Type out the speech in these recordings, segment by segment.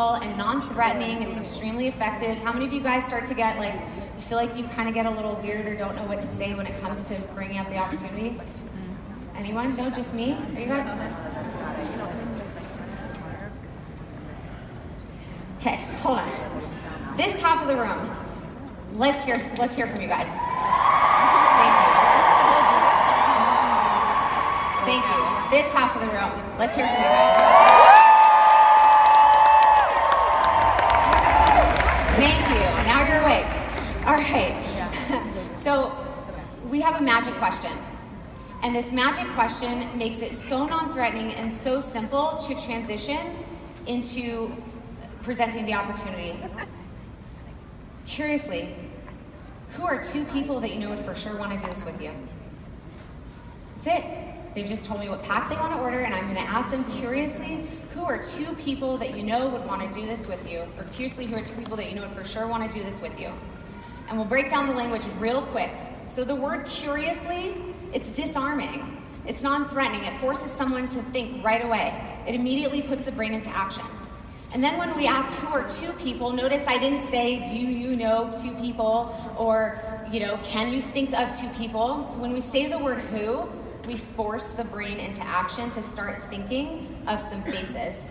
non-confrontational and non-threatening. It's extremely effective. How many of you guys start to get like, you feel like you kind of get a little weird or don't know what to say when it comes to bringing up the opportunity? Anyone? No, just me? Are you guys? Okay, hold on. This half of the room, let's hear from you guys. Thank you. This half of the room, let's hear from you guys. Thank you. Now you're awake. All right. So we have a magic question. And this magic question makes it so non-threatening and so simple to transition into presenting the opportunity. Curiously, who are two people that you know would for sure want to do this with you? That's it. They've just told me what pack they want to order, and I'm going to ask them curiously, who are two people that you know would want to do this with you? Or curiously, who are two people that you know would for sure want to do this with you? And we'll break down the language real quick. So the word curiously, it's disarming. It's non-threatening. It forces someone to think right away. It immediately puts the brain into action. And then when we ask who are two people, notice I didn't say, do you know two people? Or, can you think of two people? When we say the word who, we force the brain into action to start thinking of some faces.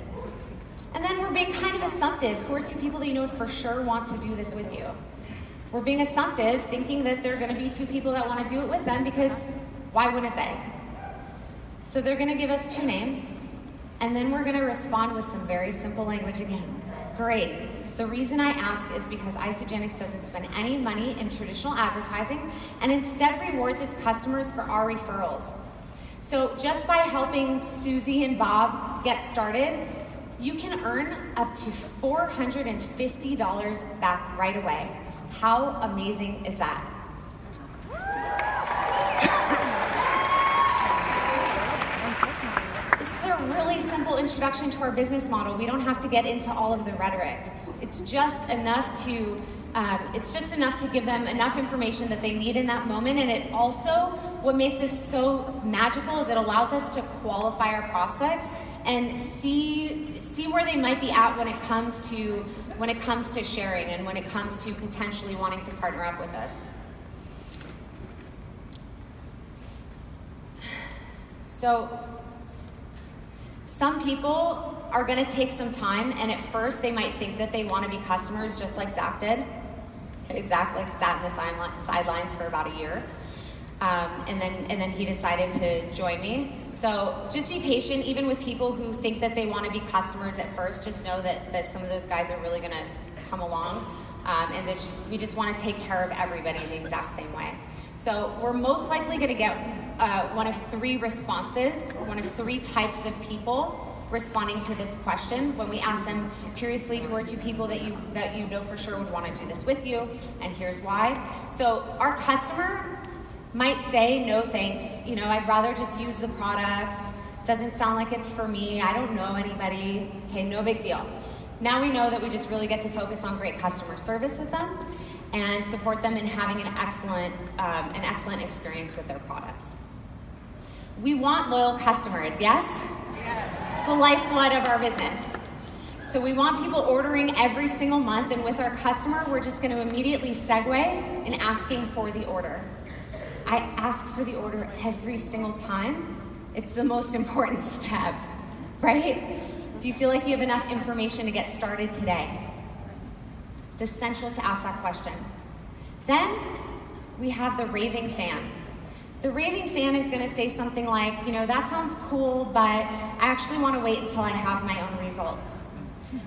And then we're being kind of assumptive. Who are two people that you know for sure want to do this with you? We're being assumptive, thinking that there are going to be two people that want to do it with them, because why wouldn't they? So they're going to give us two names, and then we're going to respond with some very simple language again. Great. The reason I ask is because Isagenix doesn't spend any money in traditional advertising and instead rewards its customers for our referrals. So just by helping Susie and Bob get started, you can earn up to $450 back right away. How amazing is that? Really simple introduction to our business model. We don't have to get into all of the rhetoric. It's just enough to give them enough information that they need in that moment. And it also, what makes this so magical is it allows us to qualify our prospects and see where they might be at when it comes to sharing and when it comes to potentially wanting to partner up with us. So some people are going to take some time, and at first they might think that they want to be customers just like Zach did. Okay, Zach sat in the sidelines for about a year, and then he decided to join me. So just be patient, even with people who think that they want to be customers at first. Just know that some of those guys are really going to come along, and we just want to take care of everybody in the exact same way. So we're most likely going to get one of three responses, or one of three types of people responding to this question when we ask them curiously who are two people that you know for sure would want to do this with you, and here's why. So our customer might say, no thanks, I'd rather just use the products, doesn't sound like it's for me, I don't know anybody. Okay, no big deal. Now we know that we just really get to focus on great customer service with them and support them in having an excellent experience with their products. We want loyal customers, yes? Yes. It's the lifeblood of our business. So we want people ordering every single month, and with our customer, we're just going to immediately segue in asking for the order. I ask for the order every single time. It's the most important step, right? Do you feel like you have enough information to get started today? It's essential to ask that question. Then we have the raving fan. The raving fan is going to say something like, that sounds cool, but I actually want to wait until I have my own results.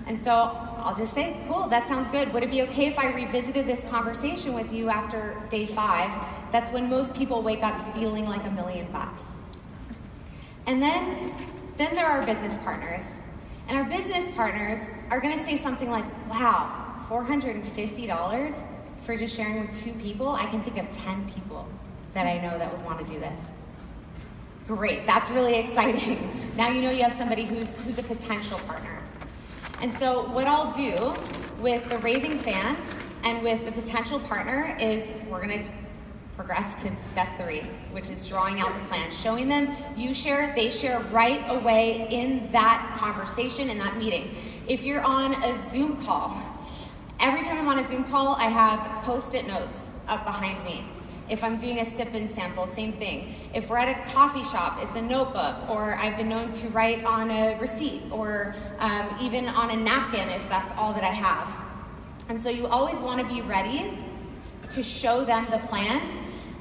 And so I'll just say, cool, that sounds good. Would it be okay if I revisited this conversation with you after day 5? That's when most people wake up feeling like $1 million. And then there are business partners. And our business partners are going to say something like, wow, $450 for just sharing with 2 people? I can think of 10 people that I know that would want to do this. Great, that's really exciting. Now you know you have somebody who's a potential partner. And so what I'll do with the raving fan and with the potential partner is we're going to progress to step 3, which is drawing out the plan, showing them you share, they share right away in that conversation, in that meeting. If you're on a Zoom call, every time I'm on a Zoom call, I have Post-it notes up behind me. If I'm doing a sip and sample, same thing. If we're at a coffee shop, it's a notebook, or I've been known to write on a receipt, or even on a napkin if that's all that I have. And so you always want to be ready to show them the plan.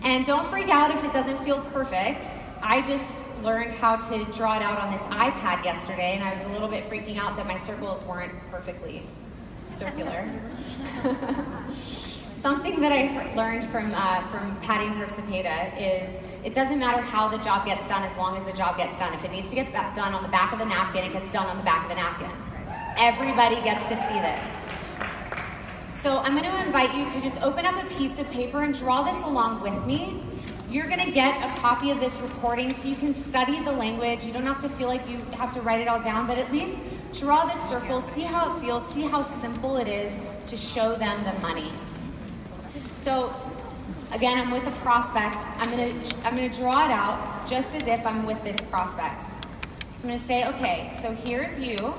And don't freak out if it doesn't feel perfect. I just learned how to draw it out on this iPad yesterday, and I was a little bit freaking out that my circles weren't perfectly circular. Something that I learned from Patty and Herb Cepeda is it doesn't matter how the job gets done as long as the job gets done. If it needs to get done on the back of a napkin, it gets done on the back of a napkin. Everybody gets to see this. So I'm going to invite you to just open up a piece of paper and draw this along with me. You're going to get a copy of this recording so you can study the language. You don't have to feel like you have to write it all down, but at least draw this circle, see how it feels, see how simple it is to show them the money. So again, I'm with a prospect. I'm gonna draw it out just as if I'm with this prospect. So I'm gonna say, okay, so here's you.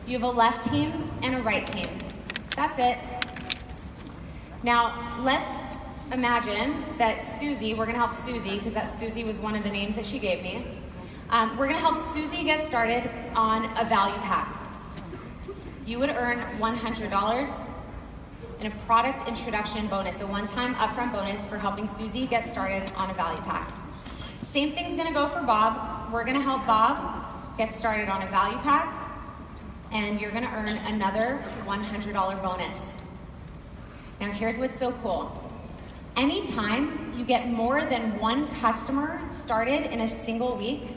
You have a left team and a right team. That's it. Now, let's imagine that Susie, we're gonna help Susie, because that Susie was one of the names that she gave me. We're gonna help Susie get started on a value pack. You would earn $100 and a product introduction bonus, a one-time upfront bonus for helping Susie get started on a value pack. Same thing's gonna go for Bob. We're gonna help Bob get started on a value pack, and you're gonna earn another $100 bonus. Now here's what's so cool. Anytime you get more than one customer started in a single week,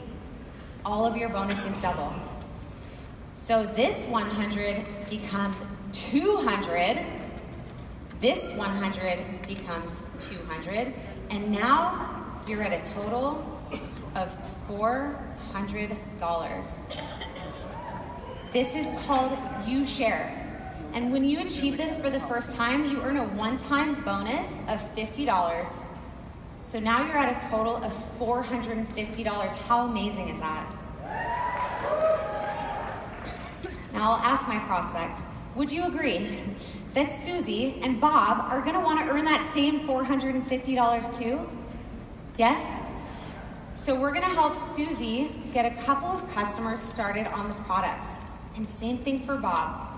all of your bonuses double. So this 100 becomes 200, this 100 becomes 200, and now you're at a total of $400. This is called You Share. And when you achieve this for the first time, you earn a one-time bonus of $50. So now you're at a total of $450. How amazing is that? Now I'll ask my prospect, would you agree that Susie and Bob are gonna wanna earn that same $450 too? Yes? So we're gonna help Susie get a couple of customers started on the products. And same thing for Bob.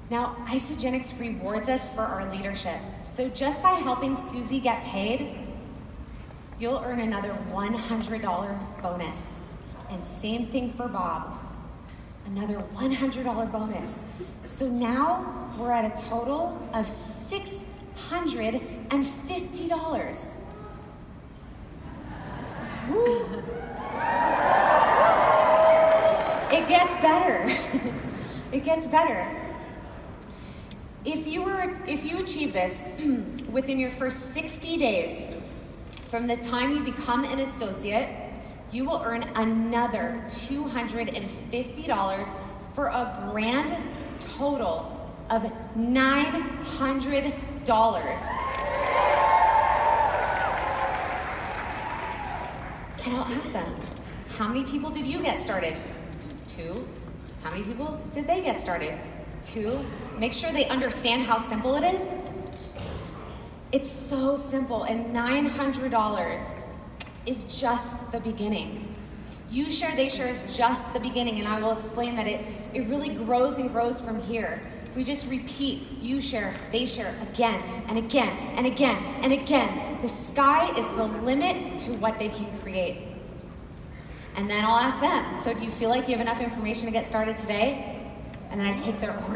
Now, Isagenix rewards us for our leadership. So just by helping Susie get paid, you'll earn another $100 bonus. And same thing for Bob, another $100 bonus. So now we're at a total of $650. Woo. It gets better. It gets better. If you achieve this within your first 60 days, from the time you become an associate, you will earn another $250 for a grand total of $900. And I'll ask them, how many people did you get started? 2. How many people did they get started? 2. Make sure they understand how simple it is. It's so simple, and $900 is just the beginning. You share, they share is just the beginning, and I will explain that it really grows and grows from here. If we just repeat, you share, they share again and again and again and again, the sky is the limit to what they can create. And then I'll ask them, so do you feel like you have enough information to get started today? And then I take their order.